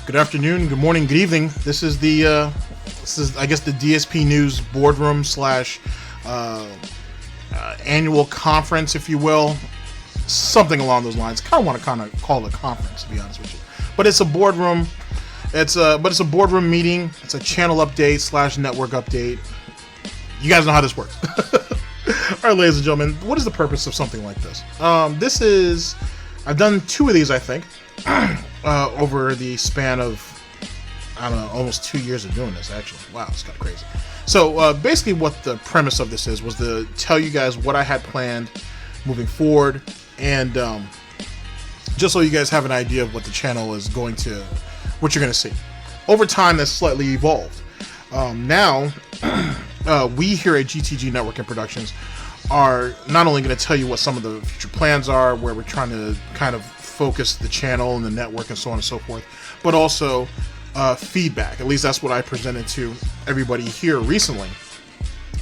Good afternoon, good morning, good evening. This is the I guess the Dspnews boardroom slash annual conference, if you will, something along those lines. I want to kind of call it a conference, to be honest with you, but it's a boardroom. It's a boardroom meeting. It's a channel update slash network update. You guys know how this works. All right, ladies and gentlemen, what is the purpose of something like this? I've done 2 of these, I think, over the span of, I don't know, almost 2 years of doing this, actually. Wow, it's kind of crazy. So basically what the premise of this was to tell you guys what I had planned moving forward, and just so you guys have an idea of what the channel is going to, what you're going to see. Over time, that's slightly evolved. Now, we here at GTG Network and Productions are not only going to tell you what some of the future plans are, where we're trying to kind of focus the channel and the network and so on and so forth, but also feedback. At least that's what I presented to everybody here recently,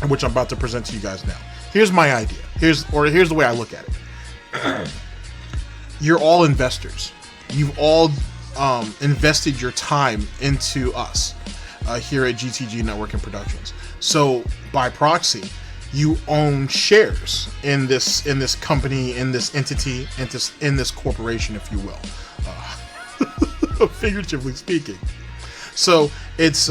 which I'm about to present to you guys now. Here's my idea. Here's the way I look at it. You're all investors. You've all invested your time into us here at GTG Network and Productions. So by proxy, you own shares in this company, in this entity, in this corporation, if you will, figuratively speaking. So it's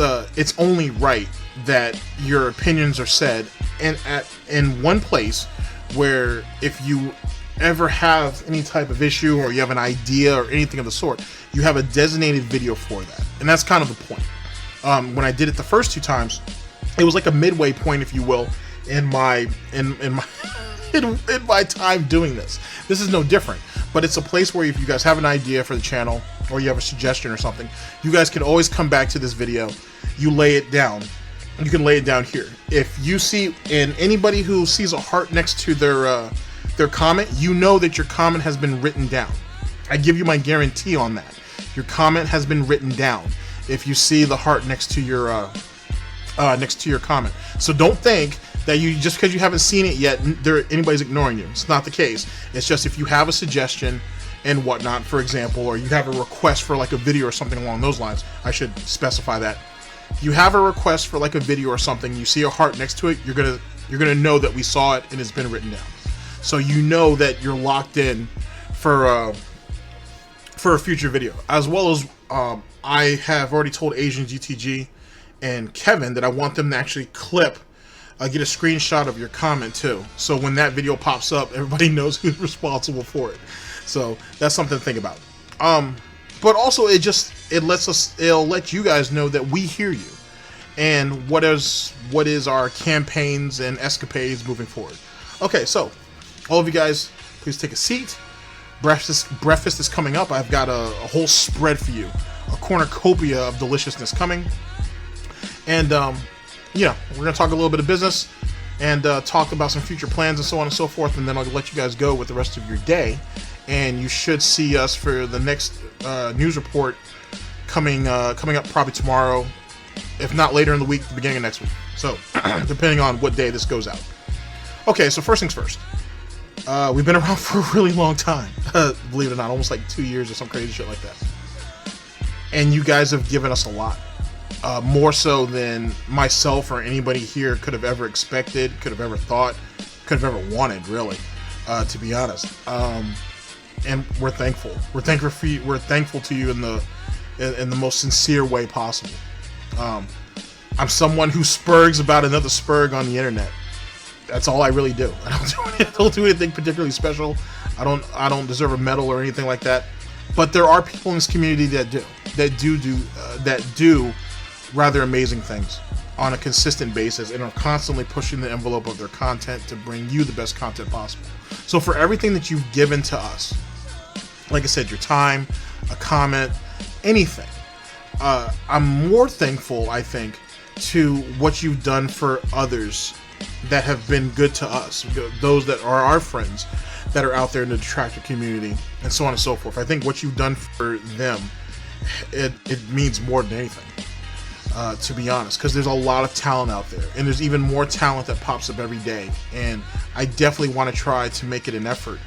only right that your opinions are said in one place, where if you ever have any type of issue or you have an idea or anything of the sort, you have a designated video for that, and that's kind of the point. When I did it the first 2 times, it was like a midway point, if you will, in my time doing this. This is no different, but it's a place where if you guys have an idea for the channel or you have a suggestion or something, you guys can always come back to this video. You lay it down. You can lay it down here. If you see, and anybody who sees a heart next to their comment, you know that your comment has been written down. I give you my guarantee on that. Your comment has been written down if you see the heart next to your comment. So don't think that you, just because you haven't seen it yet, anybody's ignoring you. It's not the case. It's just if you have a suggestion and whatnot, for example, or you have a request for like a video or something along those lines, I should specify that. You have a request for like a video or something, you see a heart next to it, you're gonna know that we saw it and it's been written down. So you know that you're locked in for a future video. As well as I have already told Asian GTG and Kevin that I want them to actually get a screenshot of your comment too, so when that video pops up, everybody knows who's responsible for it. So that's something to think about. But also it'll let you guys know that we hear you, and what is our campaigns and escapades moving forward. Okay, so all of you guys, please take a seat. Breakfast is coming up. I've got a whole spread for you, a cornucopia of deliciousness coming, and yeah, we're going to talk a little bit of business and talk about some future plans and so on and so forth, and then I'll let you guys go with the rest of your day, and you should see us for the next news report coming up probably tomorrow, if not later in the week, the beginning of next week. So, depending on what day this goes out. Okay, so first things first. We've been around for a really long time, believe it or not, almost like 2 years or some crazy shit like that. And you guys have given us a lot. More so than myself or anybody here could have ever expected, could have ever thought, could have ever wanted, really, to be honest. And we're thankful. We're thankful to you in the most sincere way possible. I'm someone who spurgs about another spurg on the internet. That's all I really do. I don't do anything particularly special. I don't deserve a medal or anything like that. But there are people in this community that do rather amazing things on a consistent basis and are constantly pushing the envelope of their content to bring you the best content possible. So for everything that you've given to us, like I said, your time, a comment, anything, I'm more thankful, I think, to what you've done for others that have been good to us, those that are our friends that are out there in the Detractor community and so on and so forth. I think what you've done for them, it means more than anything. To be honest, because there's a lot of talent out there, and there's even more talent that pops up every day, and I definitely want to try to make it an effort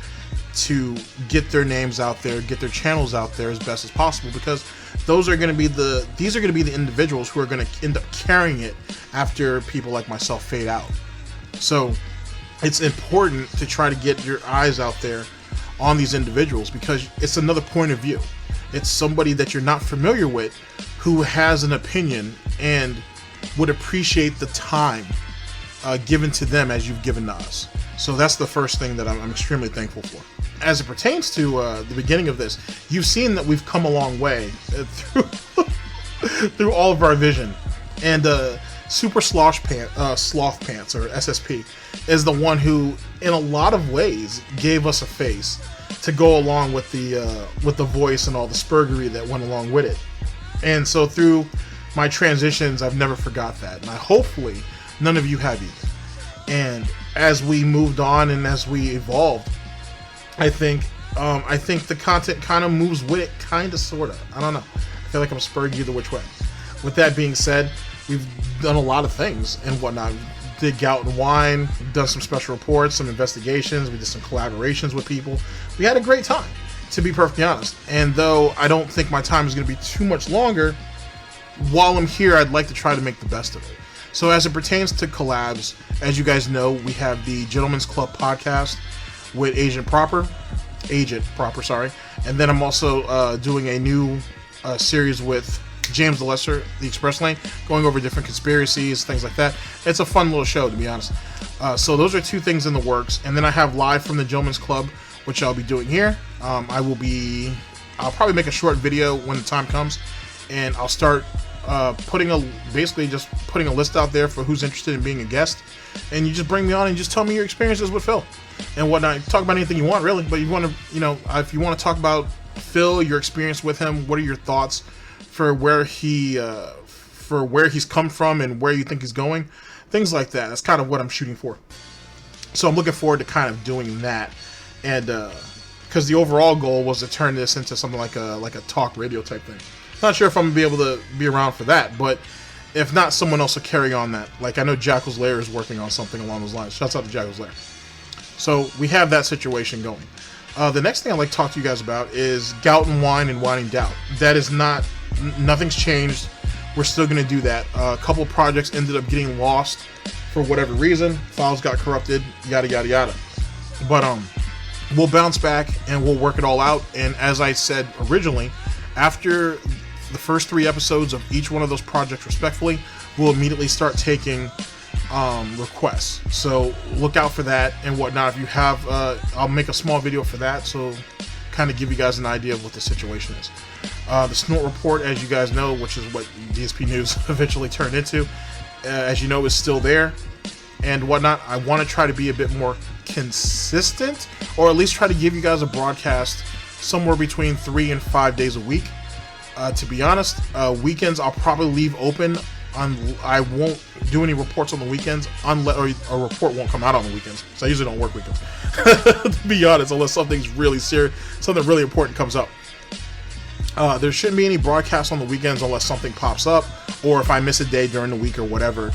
to get their names out there, get their channels out there as best as possible, because these are going to be the individuals who are going to end up carrying it after people like myself fade out. So it's important to try to get your eyes out there on these individuals, because it's another point of view. It's somebody that you're not familiar with who has an opinion and would appreciate the time given to them as you've given to us. So that's the first thing that I'm extremely thankful for. As it pertains to the beginning of this, you've seen that we've come a long way through all of our vision. And Super Sloth Pants, or SSP, is the one who, in a lot of ways, gave us a face to go along with the voice and all the spurgery that went along with it. And so through my transitions, I've never forgot that, and hopefully none of you have either. And as we moved on and as we evolved, I think the content kind of moves with it, kind of, sort of. I don't know. I feel like I'm spurred either which way. With that being said, we've done a lot of things and whatnot. We did Gout and Wine, done some special reports, some investigations, we did some collaborations with people. We had a great time, to be perfectly honest. And though I don't think my time is going to be too much longer, while I'm here, I'd like to try to make the best of it. So as it pertains to collabs, as you guys know, we have the Gentleman's Club podcast with Agent Proper, and then I'm also doing a new series with James the Lesser, the Express Lane, going over different conspiracies, things like that. It's a fun little show, to be honest. So those are two things in the works. And then I have Live from the Gentleman's Club, which I'll be doing here. I'll probably make a short video when the time comes, and I'll start basically just putting a list out there for who's interested in being a guest, and you just bring me on and just tell me your experiences with Phil and whatnot. Talk about anything you want, really, but you want to, if you want to talk about Phil, your experience with him, what are your thoughts for where he's come from and where you think he's going, things like that. That's kind of what I'm shooting for. So I'm looking forward to kind of doing that, and because the overall goal was to turn this into something like a talk radio type thing. Not sure if I'm gonna be able to be around for that, but if not, someone else will carry on that. Like, I know Jackal's Lair is working on something along those lines. Shouts out to Jackal's Lair. So we have that situation going. The next thing I'd like to talk to you guys about is Gout and Wine and Wine and Doubt. That is nothing's changed. We're still gonna do that. A couple projects ended up getting lost for whatever reason. Files got corrupted, yada yada yada. But we'll bounce back and we'll work it all out. And as I said originally, after the first 3 episodes of each one of those projects respectively, we'll immediately start taking requests. So look out for that and whatnot. If you have, I'll make a small video for that, so kind of give you guys an idea of what the situation is. The Snort Report, as you guys know, which is what Dspnews eventually turned into, as you know, is still there and whatnot. I want to try to be a bit more consistent, or at least try to give you guys a broadcast somewhere between 3 and 5 days a week. To be honest, weekends I'll probably leave open. I won't do any reports on the weekends, unless a report won't come out on the weekends. So I usually don't work weekends, to be honest, unless something's really serious, something really important comes up. There shouldn't be any broadcasts on the weekends unless something pops up, or if I miss a day during the week or whatever,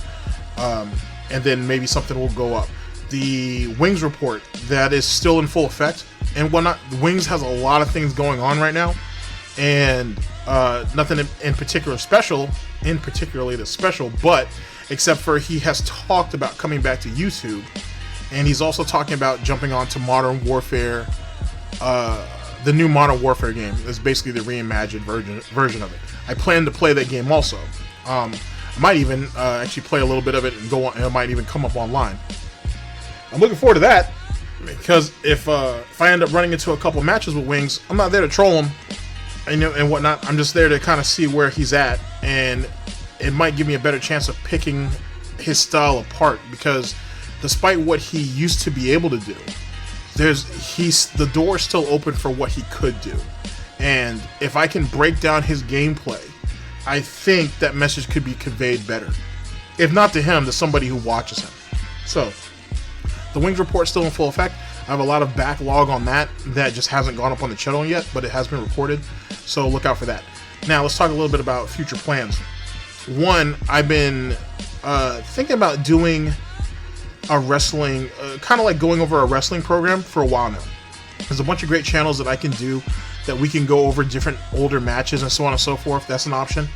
and then maybe something will go up. The Wings report, that is still in full effect and whatnot. Wings has a lot of things going on right now, and nothing in particularly special, but except for he has talked about coming back to YouTube, and he's also talking about jumping on to Modern Warfare. The new Modern Warfare game is basically the reimagined version of it. I plan to play that game also. I might even actually play a little bit of it and go on, and it might even come up online. I'm looking forward to that, because if I end up running into a couple matches with Wings, I'm not there to troll him and whatnot. I'm just there to kind of see where he's at, and it might give me a better chance of picking his style apart, because despite what he used to be able to do, the door is still open for what he could do. And if I can break down his gameplay, I think that message could be conveyed better. If not to him, to somebody who watches him. So, the Wings report is still in full effect. I have a lot of backlog on that just hasn't gone up on the channel yet, but it has been recorded, so look out for that. Now, let's talk a little bit about future plans. One, I've been thinking about doing a wrestling, kind of like going over a wrestling program for a while now. There's a bunch of great channels that I can do that we can go over different older matches and so on and so forth. That's an option.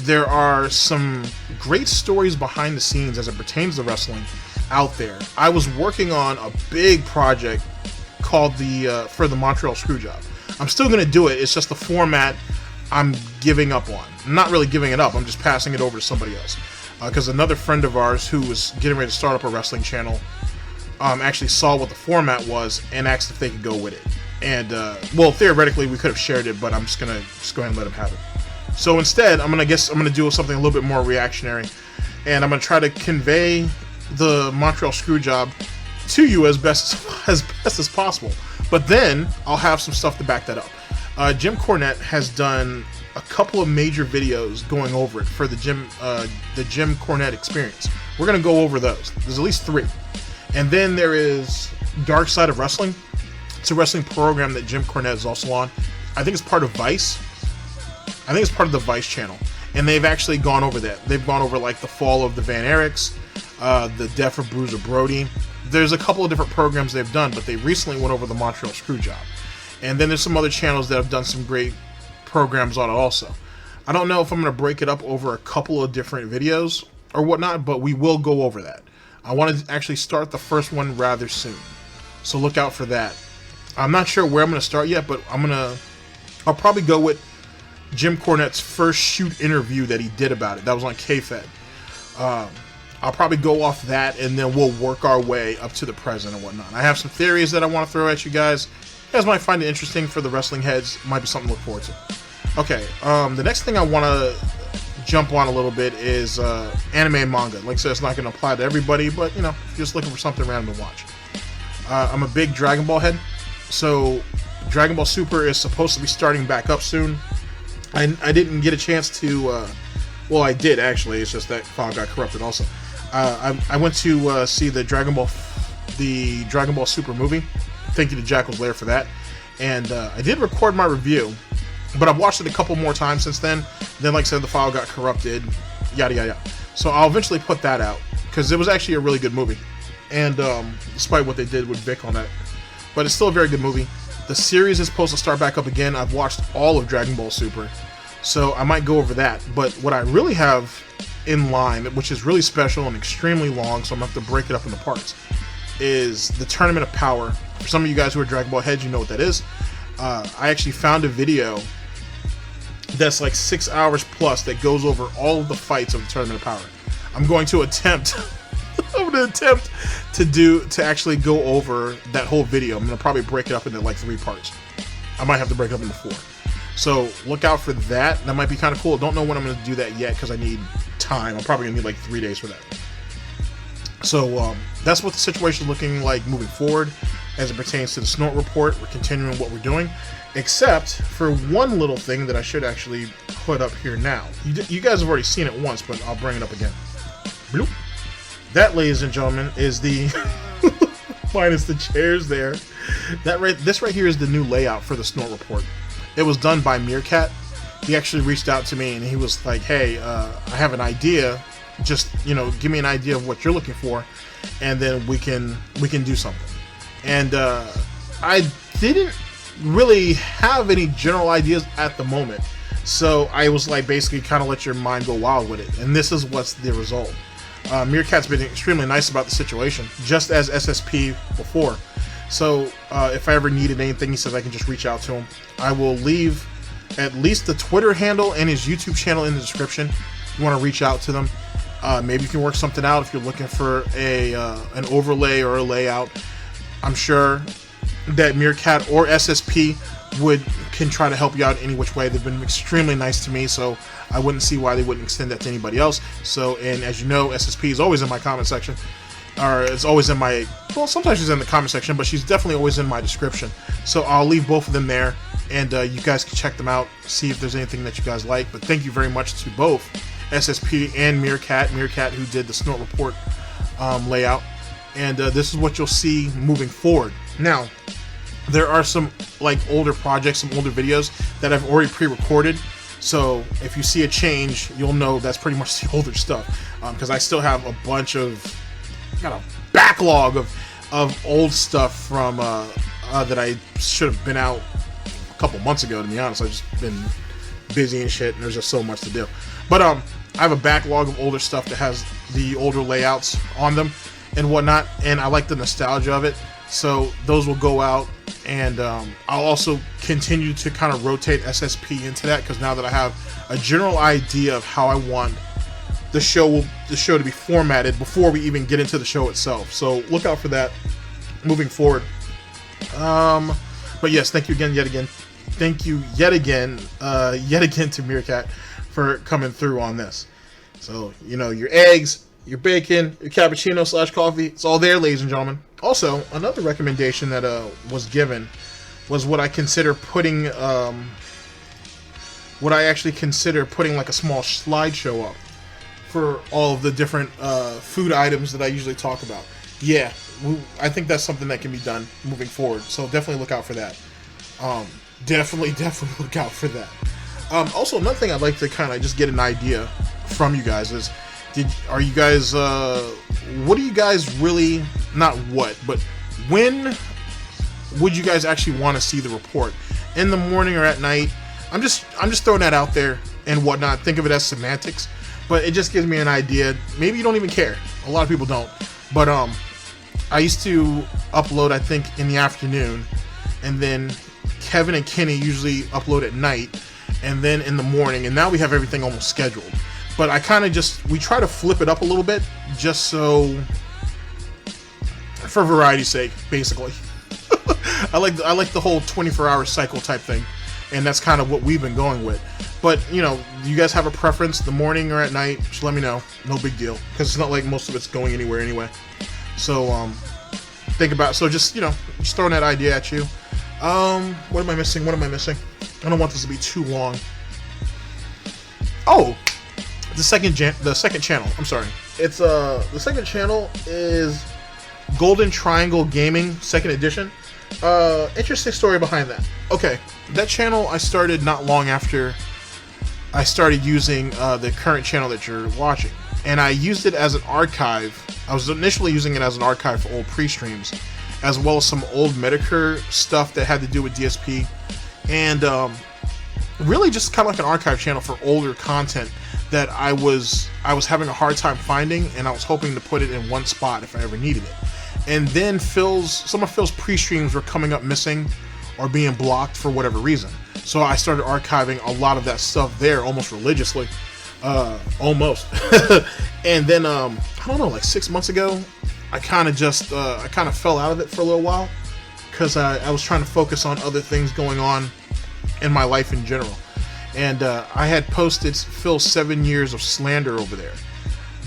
There are some great stories behind the scenes as it pertains to wrestling out there. I was working on a big project called for the Montreal Screwjob. I'm still going to do it. It's just the format I'm giving up on. I'm not really giving it up. I'm just passing it over to somebody else. Because another friend of ours who was getting ready to start up a wrestling channel actually saw what the format was and asked if they could go with it. And, well, theoretically, we could have shared it, but I'm just going to go ahead and let him have it. So instead, I'm going to do something a little bit more reactionary. And I'm going to try to convey the Montreal Screwjob to you as best as possible. But then, I'll have some stuff to back that up. Jim Cornette has done a couple of major videos going over it for the Jim Cornette experience. We're going to go over those. There's at least 3. And then there is Dark Side of Wrestling. It's a wrestling program that Jim Cornette is also on. I think it's part of Vice. I think it's part of the Vice channel. And they've actually gone over that. They've gone over like the fall of the Van Eriks, the death of Bruiser Brody. There's a couple of different programs they've done, but they recently went over the Montreal Screwjob. And then there's some other channels that have done some great programs on it also. I don't know if I'm going to break it up over a couple of different videos or whatnot, but we will go over that. I want to actually start the first one rather soon, so look out for that. I'm not sure where I'm going to start yet, but I'll probably go with Jim Cornette's first shoot interview that he did about it. That was on K-Fed. I'll probably go off that, and then we'll work our way up to the present and whatnot. I have some theories that I want to throw at you guys. You guys might find it interesting. For the wrestling heads, might be something to look forward to. Okay, the next thing I want to jump on a little bit is anime and manga. Like I said, it's not going to apply to everybody, but, you know, if you're just looking for something random to watch. I'm a big Dragon Ball head, so Dragon Ball Super is supposed to be starting back up soon. I didn't get a chance to, well, I did actually, it's just that file got corrupted also. I went to see the Dragon Ball Super movie. Thank you to Jackal's Lair for that. And I did record my review, but I've watched it a couple more times since then. Then, like I said, the file got corrupted, yada, yada, yada. So I'll eventually put that out, because it was actually a really good movie. And despite what they did with Vic on that. But it's still a very good movie. The series is supposed to start back up again. I've watched all of Dragon Ball Super, so I might go over that. But what I really have in line, which is really special and extremely long, so I'm going to have to break it up into parts, is the Tournament of Power. For some of you guys who are Dragon Ball heads, you know what that is. I actually found a video that's like 6 hours plus that goes over all of the fights of the Tournament of Power. I'm going to attempt to actually go over that whole video. I'm going to probably break it up into like 3 parts. I might have to break it up into 4. So look out for that. That might be kind of cool. Don't know when I'm going to do that yet because I need time. I'm probably going to need like 3 days for that. So that's what the situation is looking like moving forward as it pertains to the Snort Report. We're continuing what we're doing, except for one little thing that I should actually put up here now. You guys have already seen it once, but I'll bring it up again. Bloop. That, ladies and gentlemen, is the minus the chairs there. This right here is the new layout for the Snort Report. It was done by Meerkat. He actually reached out to me and he was like, "Hey, I have an idea. Just, you know, give me an idea of what you're looking for, and then we can do something." And I didn't really have any general ideas at the moment, so I was like, basically, kind of let your mind go wild with it. And this is what's the result. Meerkat's been extremely nice about the situation, just as SSP before. So if I ever needed anything, he says I can just reach out to him. I will leave at least the Twitter handle and his YouTube channel in the description. If you want to reach out to them, maybe you can work something out if you're looking for an overlay or a layout. I'm sure that Meerkat or SSP can try to help you out any which way. They've been extremely nice to me, so I wouldn't see why they wouldn't extend that to anybody else. So, and as you know, SSP is always in my comment section, or it's always in my, well, sometimes she's in the comment section, but she's definitely always in my description. So I'll leave both of them there, and you guys can check them out, see if there's anything that you guys like. But thank you very much to both SSP and Meerkat who did the Snort Report layout. And this is what you'll see moving forward. Now, there are some like older projects, some older videos that I've already pre-recorded. So if you see a change, you'll know that's pretty much the older stuff. Because I still have a bunch of, got a backlog of old stuff from that I should have been out a couple months ago, to be honest. I've just been busy and shit, and there's just so much to do. But I have a backlog of older stuff that has the older layouts on them and whatnot, and I like the nostalgia of it. So those will go out, and I'll also continue to kind of rotate SSP into that, because now that I have a general idea of how I want the show to be formatted before we even get into the show itself. So look out for that moving forward. But yes, thank you again, yet again to Meerkat for coming through on this. So, you know, your eggs, your bacon, your cappuccino / coffee, it's all there, ladies and gentlemen. Also, another recommendation that was given was what I consider putting, like a small slideshow up for all of the different food items that I usually talk about. Yeah, I think that's something that can be done moving forward. So definitely look out for that. Definitely look out for that. Also, another thing I'd like to kind of just get an idea from you guys is, are you guys, what do you guys really, not what, but when would you guys actually want to see the report? In the morning or at night? I'm just throwing that out there and whatnot. Think of it as semantics, but it just gives me an idea. Maybe you don't even care. A lot of people don't. But I used to upload, I think, in the afternoon, and then Kevin and Kenny usually upload at night, and then in the morning, and now we have everything almost scheduled. But I kind of we try to flip it up a little bit, just so, for variety's sake, basically. I like the whole 24-hour cycle type thing, and that's kind of what we've been going with. But, you know, you guys have a preference, the morning or at night, just let me know. No big deal, because it's not like most of it's going anywhere anyway. So, think about it. So just, you know, just throwing that idea at you. What am I missing? I don't want this to be too long. Oh, the second channel. I'm sorry. It's the second channel is Golden Triangle Gaming 2nd edition. Interesting story behind that. Okay, that channel I started not long after I started using the current channel that you're watching, and I used it as an archive. I was initially using it as an archive for old pre-streams, as well as some old Mtcdood stuff that had to do with DSP, and really just kind of like an archive channel for older content that I was having a hard time finding, and I was hoping to put it in one spot if I ever needed it. And then some of Phil's pre-streams were coming up missing or being blocked for whatever reason. So I started archiving a lot of that stuff there almost religiously. Almost. And then, I don't know, like 6 months ago, I kind of fell out of it for a little while, because I was trying to focus on other things going on in my life in general. And I had posted Phil's 7 years of slander over there,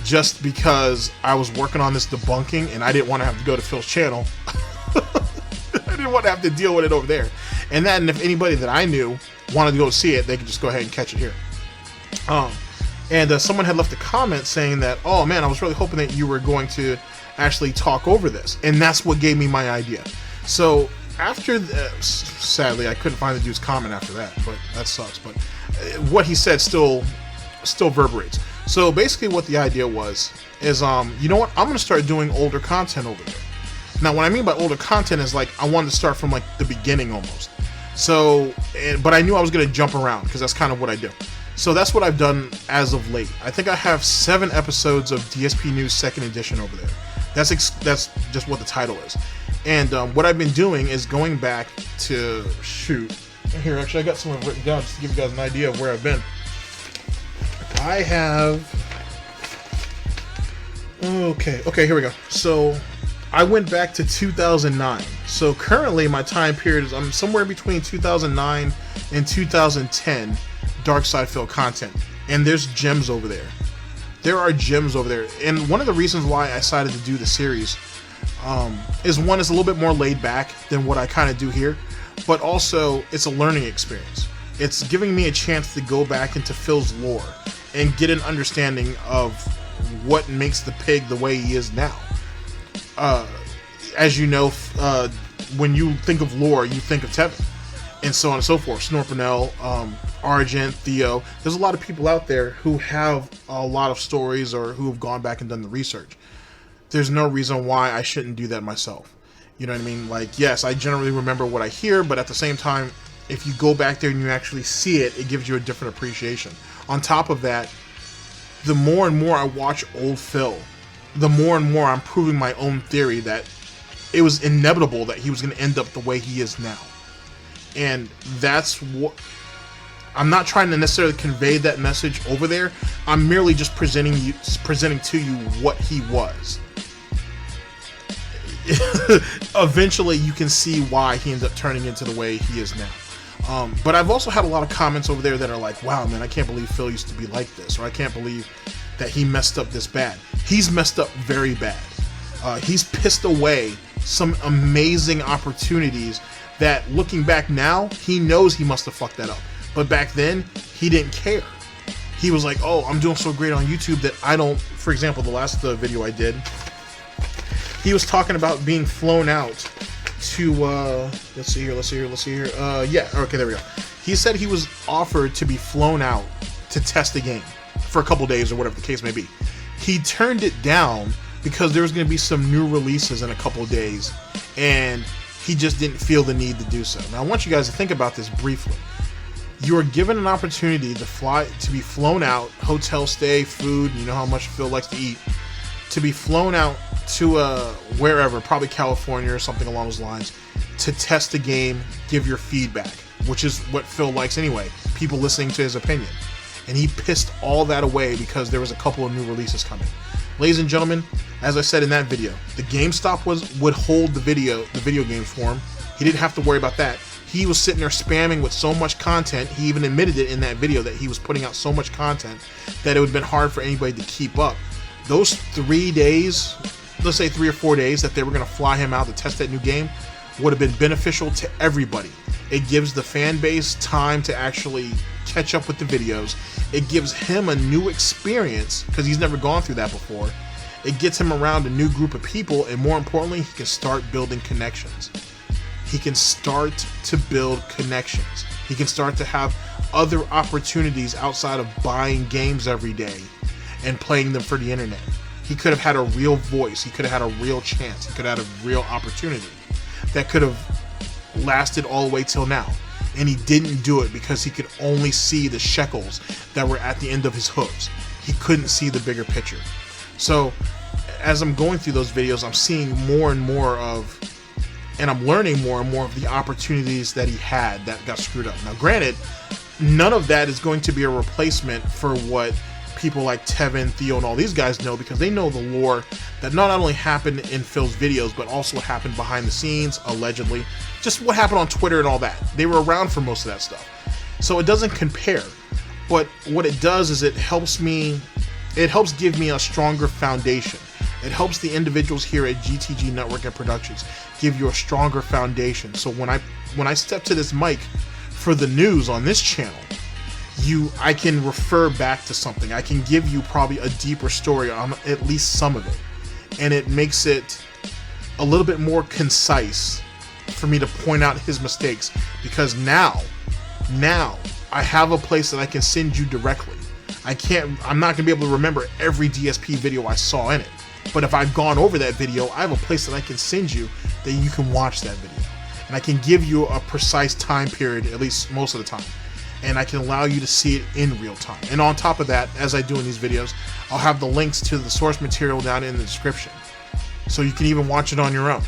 just because I was working on this debunking, and I didn't want to have to go to Phil's channel. I didn't want to have to deal with it over there. And if anybody that I knew wanted to go see it, they could just go ahead and catch it here. And someone had left a comment saying that, oh man, I was really hoping that you were going to actually talk over this. And that's what gave me my idea. So after, sadly, I couldn't find the dude's comment after that, but that sucks. But what he said still reverberates. So basically what the idea is, you know what, I'm going to start doing older content over there. Now, what I mean by older content is, like, I wanted to start from, like, the beginning almost. So, but I knew I was going to jump around, because that's kind of what I do. So that's what I've done as of late. I think I have 7 episodes of Dspnews 2nd edition over there. That's just what the title is. And what I've been doing is going back to, here, actually, I got some of it written down just to give you guys an idea of where I've been. I have, okay, here we go. So I went back to 2009. So currently my time period is, I'm somewhere between 2009 and 2010 DSPGAMING, and there's gems over there. There are gems over there. And one of the reasons why I decided to do the series is, one, it's a little bit more laid back than what I kind of do here, but also it's a learning experience. It's giving me a chance to go back into Phil's lore and get an understanding of what makes the pig the way he is now. As you know, when you think of lore, you think of Tevin, and so on and so forth. Snort Burnell, Argent, Theo. There's a lot of people out there who have a lot of stories, or who have gone back and done the research. There's no reason why I shouldn't do that myself. You know what I mean? Like, yes, I generally remember what I hear, but at the same time, if you go back there and you actually see it, it gives you a different appreciation. On top of that, the more and more I watch old Phil, the more and more I'm proving my own theory that it was inevitable that he was going to end up the way he is now. And that's what... I'm not trying to necessarily convey that message over there. I'm merely just presenting to you what he was. Eventually, you can see why he ends up turning into the way he is now. But I've also had a lot of comments over there that are like, wow, man, I can't believe Phil used to be like this, or I can't believe that he messed up this bad. He's messed up very bad. He's pissed away some amazing opportunities that, looking back now, he knows he must have fucked that up. But back then, he didn't care. He was like, oh, I'm doing so great on YouTube that I don't... For example, the last video I did, he was talking about being flown out to... let's see here. Yeah, okay, there we go. He said he was offered to be flown out to test a game for a couple days or whatever the case may be. He turned it down because there was going to be some new releases in a couple of days, and he just didn't feel the need to do so. Now, I want you guys to think about this briefly. You are given an opportunity to be flown out, hotel stay, food, you know how much Phil likes to eat, to be flown out to wherever, probably California or something along those lines, to test the game, give your feedback, which is what Phil likes anyway, people listening to his opinion. And he pissed all that away because there was a couple of new releases coming. Ladies and gentlemen, as I said in that video, the GameStop would hold the video games for him. He didn't have to worry about that. He was sitting there spamming with so much content. He even admitted it in that video that he was putting out so much content that it would have been hard for anybody to keep up. Those 3 days, let's say 3 or 4 days that they were going to fly him out to test that new game would have been beneficial to everybody. It gives the fan base time to actually catch up with the videos. It gives him a new experience because he's never gone through that before. It gets him around a new group of people, and more importantly, he can start building connections. He can start to build connections. He can start to have other opportunities outside of buying games every day and playing them for the internet. He could have had a real voice. He could have had a real chance. He could have had a real opportunity that could have lasted all the way till now. And he didn't do it because he could only see the shekels that were at the end of his hooves. He couldn't see the bigger picture. So as I'm going through those videos, I'm seeing more and more of, and I'm learning more and more of the opportunities that he had that got screwed up. Now, granted, none of that is going to be a replacement for what people like Tevin, Theo, and all these guys know, because they know the lore that not only happened in Phil's videos, but also happened behind the scenes, allegedly. Just what happened on Twitter and all that. They were around for most of that stuff. So it doesn't compare. But what it does is it helps give me a stronger foundation. It helps the individuals here at GTG Network and Productions give you a stronger foundation. So when I step to this mic for the news on this channel, I can refer back to something. I can give you probably a deeper story on at least some of it. And it makes it a little bit more concise for me to point out his mistakes, because now I have a place that I can send you directly. I'm not gonna be able to remember every DSP video I saw in it, but if I've gone over that video, I have a place that I can send you that you can watch that video, and I can give you a precise time period, at least most of the time, and I can allow you to see it in real time. And on top of that, as I do in these videos, I'll have the links to the source material down in the description, so you can even watch it on your own.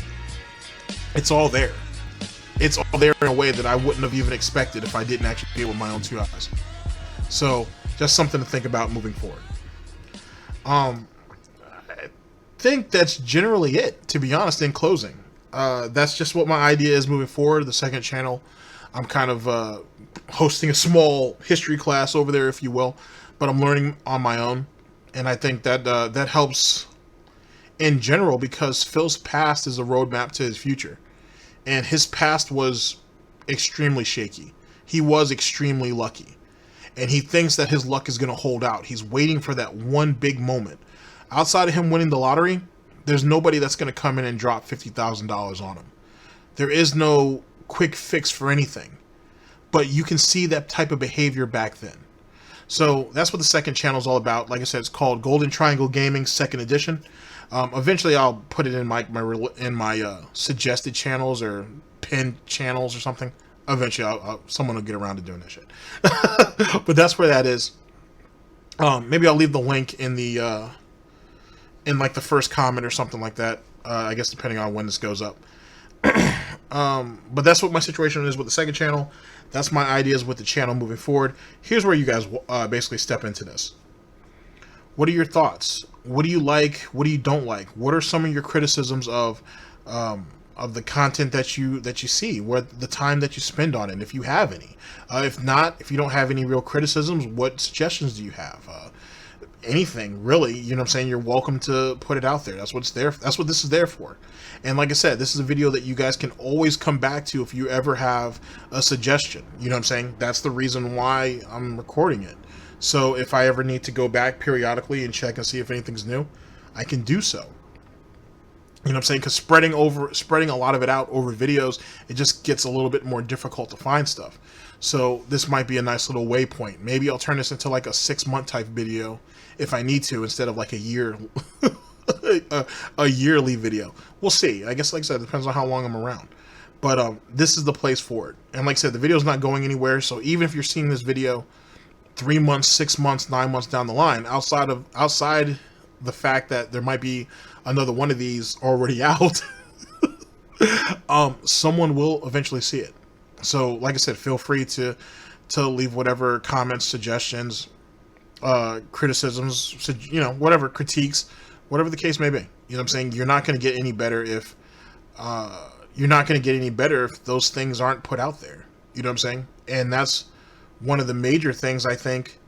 It's all there. It's all there in a way that I wouldn't have even expected if I didn't actually see it with my own 2 eyes. So just something to think about moving forward. I think that's generally it, to be honest, in closing. That's just what my idea is moving forward. The second channel, I'm kind of hosting a small history class over there, if you will, but I'm learning on my own, and I think that that helps in general, because Phil's past is a roadmap to his future, and his past was extremely shaky. He was extremely lucky, and he thinks that his luck is going to hold out. He's waiting for that one big moment. Outside of him winning the lottery, there's nobody that's going to come in and drop $50,000 on him. There is no quick fix for anything, but you can see that type of behavior back then. So that's what the second channel is all about. Like I said, it's called Golden Triangle Gaming 2nd Edition. Eventually, I'll put it in my suggested channels or pinned channels or something. Eventually, someone will get around to doing that shit. But that's where that is. Maybe I'll leave the link in the in like the first comment or something like that. I guess depending on when this goes up. But that's what my situation is with the second channel. That's my ideas with the channel moving forward. Here's where you guys basically step into this. What are your thoughts? What do you like? What do you don't like? What are some of your criticisms of the content that you see? What the time that you spend on it, if you have any? If not, if you don't have any real criticisms, what suggestions do you have? Anything really, you know what I'm saying? You're welcome to put it out there. That's what's there. That's what this is there for. And like I said, this is a video that you guys can always come back to if you ever have a suggestion. You know what I'm saying? That's the reason why I'm recording it. So if I ever need to go back periodically and check and see if anything's new, I can do so. You know what I'm saying? Because spreading a lot of it out over videos, it just gets a little bit more difficult to find stuff. So this might be a nice little waypoint. Maybe I'll turn this into like a 6-month type video if I need to, instead of like a year, a yearly video. We'll see. I guess, like I said, it depends on how long I'm around. But this is the place for it. And like I said, the video's not going anywhere. So even if you're seeing this video 3 months, 6 months, 9 months down the line, outside the fact that there might be another one of these already out, someone will eventually see it. So like I said, feel free to leave whatever comments, suggestions, criticisms, you know, whatever, critiques, whatever the case may be. You know what I'm saying? You're not going to get any better if those things aren't put out there. You know what I'm saying? And that's one of the major things I think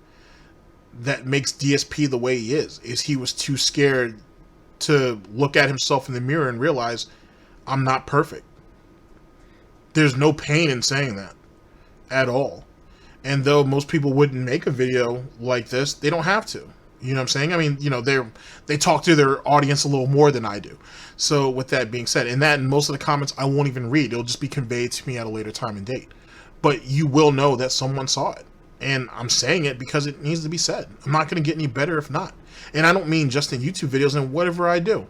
that makes DSP the way he is he was too scared to look at himself in the mirror and realize, I'm not perfect. There's no pain in saying that at all. And though most people wouldn't make a video like this, they don't have to. You know what I'm saying? I mean, you know, they talk to their audience a little more than I do. So with that being said, and most of the comments I won't even read. It'll just be conveyed to me at a later time and date. But you will know that someone saw it. And I'm saying it because it needs to be said. I'm not going to get any better if not. And I don't mean just in YouTube videos, and whatever I do.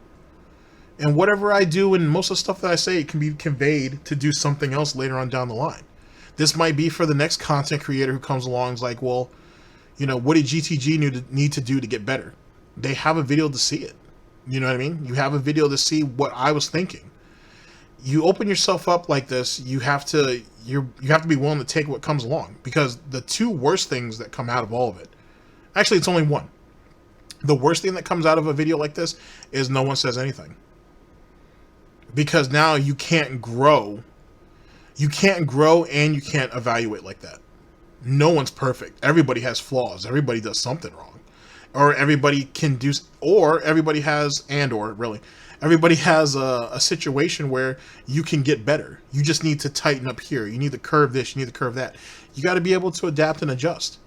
And whatever I do and most of the stuff that I say, it can be conveyed to do something else later on down the line. This might be for the next content creator who comes along and is like, well, you know, what did GTG need to do to get better? They have a video to see it. You know what I mean? You have a video to see what I was thinking. You open yourself up like this, you have to be willing to take what comes along, because the two worst things that come out of all of it, actually it's only one. The worst thing that comes out of a video like this is no one says anything. Because now you can't grow. You can't grow and you can't evaluate like that. No one's perfect. Everybody has flaws. Everybody does something wrong. Or everybody can do, or everybody has, everybody has a situation where you can get better. You just need to tighten up here. You need to curve this. You need to curve that. You got to be able to adapt and adjust.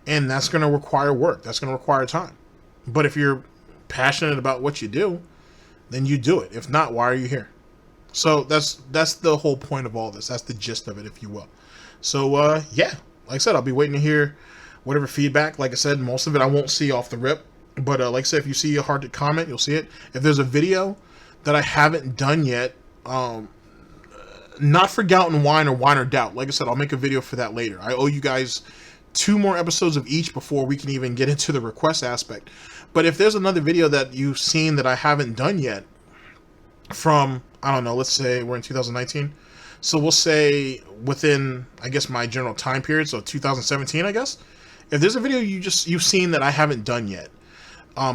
And that's going to require work. That's going to require time. But if you're passionate about what you do, then you do it. If not, why are you here? So that's the whole point of all this. That's the gist of it, if you will. So yeah, like I said, I'll be waiting to hear whatever feedback. Like I said, most of it I won't see off the rip. But like I said, if you see a hard comment, you'll see it. If there's a video that I haven't done yet, not for Gout and Wine or Wine or Doubt. Like I said, I'll make a video for that later. I owe you guys 2 more episodes of each before we can even get into the request aspect. But if there's another video that you've seen that I haven't done yet from, I don't know, let's say we're in 2019. So we'll say within, I guess, my general time period, so 2017, I guess. If there's a video you've seen that I haven't done yet,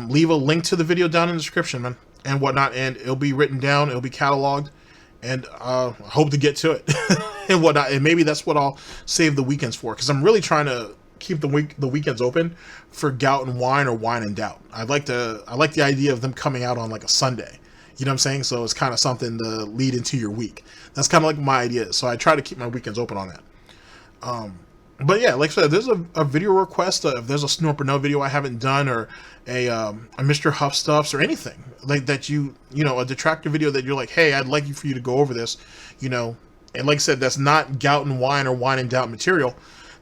leave a link to the video down in the description, man, and whatnot, and it'll be written down, it'll be cataloged, and I hope to get to it and whatnot. And maybe that's what I'll save the weekends for, because I'm really trying to keep the weekends open for Gout and Wine or Wine and Doubt. I like the idea of them coming out on like a Sunday. You know what I'm saying? So it's kind of something to lead into your week. That's kind of like my idea. So I try to keep my weekends open on that. But yeah, like I said, if there's a video request, if there's a Snort Burnell video I haven't done, or a Mrhuth Stuffs or anything like that, you know, a Detractor video that you're like, hey, I'd like for you to go over this, you know, and like I said, that's not Gout and Wine or Wine and Doubt material,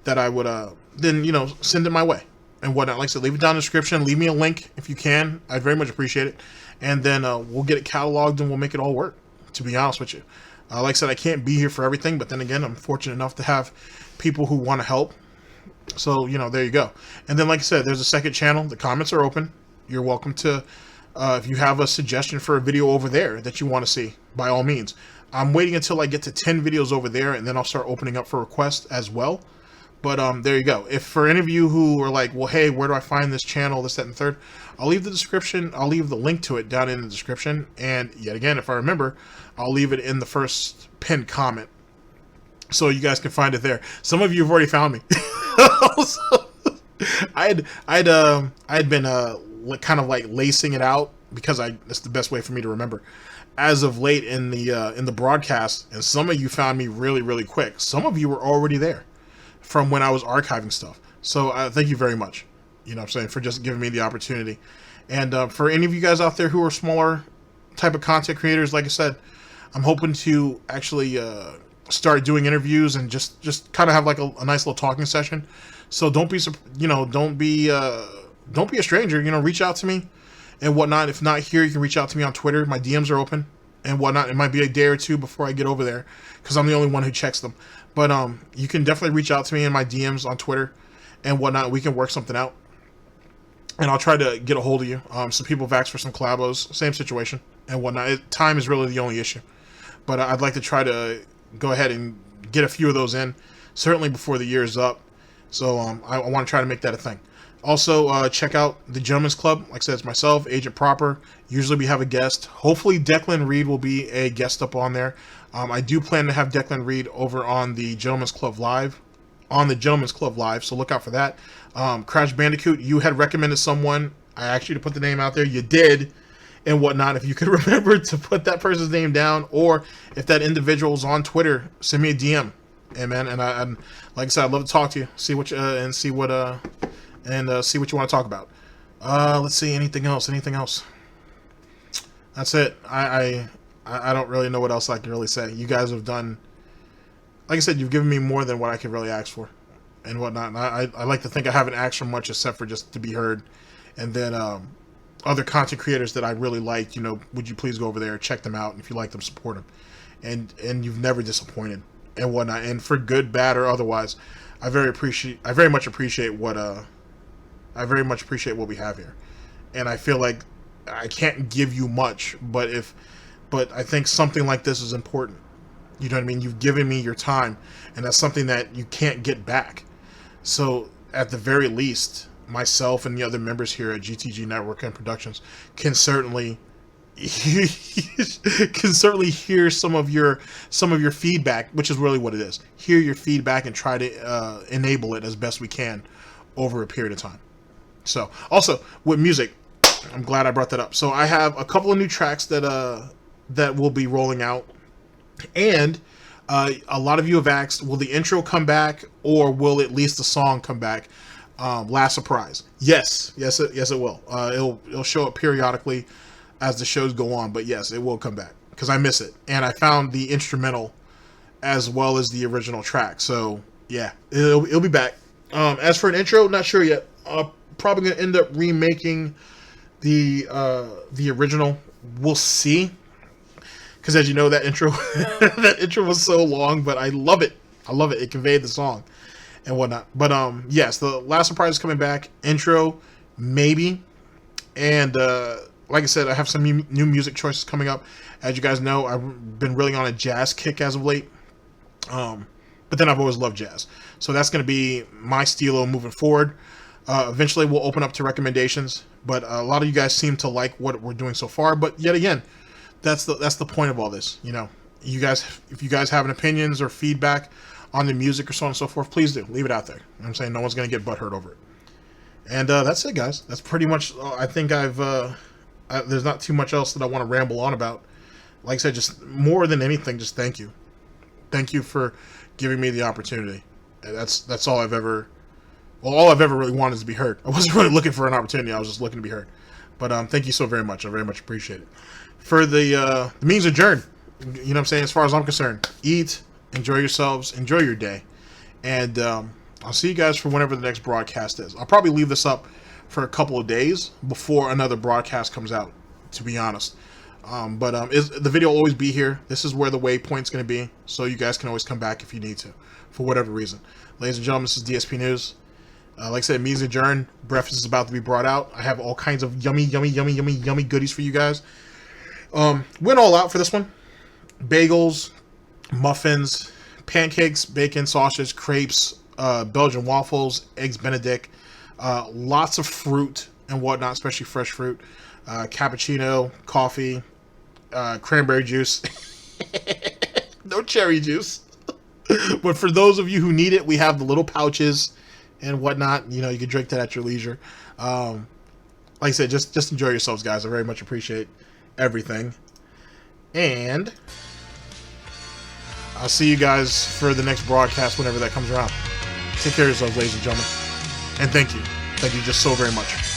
that I would, then, you know, send it my way and whatnot. Like I said, leave it down in the description. Leave me a link if you can. I'd very much appreciate it. and then we'll get it cataloged and we'll make it all work, to be honest with you. Like I said, I can't be here for everything, but then again, I'm fortunate enough to have people who want to help. So, you know, there you go. And then, like I said, there's a second channel. The comments are open. You're welcome to, if you have a suggestion for a video over there that you want to see, by all means. I'm waiting until I get to 10 videos over there, and then I'll start opening up for requests as well. But there you go. If for any of you who are like, well, hey, where do I find this channel, this, that, and the third, I'll leave the description. I'll leave the link to it down in the description. And yet again, if I remember, I'll leave it in the first pinned comment, so you guys can find it there. Some of you have already found me. I had been kind of like lacing it out because that's the best way for me to remember. As of late in the broadcast, and some of you found me really, really quick. Some of you were already there from when I was archiving stuff. So thank you very much. You know what I'm saying, for just giving me the opportunity. And for any of you guys out there who are smaller type of content creators, like I said, I'm hoping to actually start doing interviews and just kind of have like a nice little talking session. So don't be a stranger. You know, reach out to me and whatnot. If not here, you can reach out to me on Twitter. My DMs are open and whatnot. It might be a day or two before I get over there because I'm the only one who checks them. But you can definitely reach out to me in my DMs on Twitter and whatnot. We can work something out. And I'll try to get a hold of you. Some people have asked for some collabos. Same situation and whatnot. Time is really the only issue. But I'd like to try to go ahead and get a few of those in, certainly before the year is up. So I want to try to make that a thing. Also, check out the Gentlemen's Club. Like I said, it's myself, Agent Proper. Usually we have a guest. Hopefully Declan Reed will be a guest up on there. I do plan to have Declan Reed over on the Gentlemen's Club Live. So look out for that. Crash Bandicoot, you had recommended someone. I asked you to put the name out there. You did. And whatnot. If you could remember to put that person's name down, or if that individual's on Twitter, send me a DM. Hey man, and I'm like I said, I'd love to talk to you, see what you see what you want to talk about. Let's see, anything else? That's it. I don't really know what else I can really say. You guys have done, like I said, you've given me more than what I could really ask for, and whatnot. And I like to think I haven't asked for much except for just to be heard, and then other content creators that I really like, you know, would you please go over there, check them out, and if you like them, support them. And you've never disappointed and whatnot. And for good, bad, or otherwise, I very much appreciate what we have here. And I feel like I can't give you much, but I think something like this is important. You know what I mean? You've given me your time, and that's something that you can't get back. So at the very least, myself and the other members here at GTG Network and Productions can certainly hear some of your feedback, which is really what it is. Hear your feedback and try to enable it as best we can over a period of time. So also with music, I'm glad I brought that up. So I have a couple of new tracks that will be rolling out, and a lot of you have asked, will the intro come back, or will at least the song come back? Last surprise. Yes, it will. It'll show up periodically as the shows go on, but yes, it will come back because I miss it, and I found the instrumental as well as the original track. So yeah, it'll be back. As for an intro, not sure yet. Probably gonna end up remaking the original. We'll see, because as you know, that intro was so long, but I love it. It conveyed the song and whatnot. But yes, the Last Surprise is coming back. Intro, maybe. And like I said, I have some new music choices coming up. As you guys know, I've been really on a jazz kick as of late. But then I've always loved jazz. So that's going to be my stilo moving forward. Eventually we'll open up to recommendations, but a lot of you guys seem to like what we're doing so far. But yet again, that's the point of all this. You know, you guys, if you guys have an opinions or feedback on the music or so on and so forth, please do leave it out there. You know what I'm saying, no one's going to get butthurt over it. And that's it, guys. That's pretty much. I think there's not too much else that I want to ramble on about. Like I said, just more than anything, just thank you. Thank you for giving me the opportunity. That's all I've ever. Well, all I've ever really wanted is to be heard. I wasn't really looking for an opportunity. I was just looking to be heard. But thank you so very much. I very much appreciate it. For the means adjourned. You know what I'm saying? As far as I'm concerned, eat, enjoy yourselves, enjoy your day, and I'll see you guys for whenever the next broadcast is. I'll probably leave this up for a couple of days before another broadcast comes out. to be honest. The video will always be here. This is where the waypoint's going to be, so you guys can always come back if you need to, for whatever reason. Ladies and gentlemen, this is DSP News. Like I said, me's adjourned. Breakfast is about to be brought out. I have all kinds of yummy goodies for you guys. Went all out for this one. Bagels, muffins, pancakes, bacon, sausage, crepes, Belgian waffles, eggs Benedict, lots of fruit and whatnot, especially fresh fruit, cappuccino, coffee, cranberry juice, no cherry juice. But for those of you who need it, we have the little pouches and whatnot. You know, you can drink that at your leisure. Like I said, just enjoy yourselves, guys. I very much appreciate everything. And I'll see you guys for the next broadcast whenever that comes around. Take care of yourselves, ladies and gentlemen. And thank you. Thank you just so very much.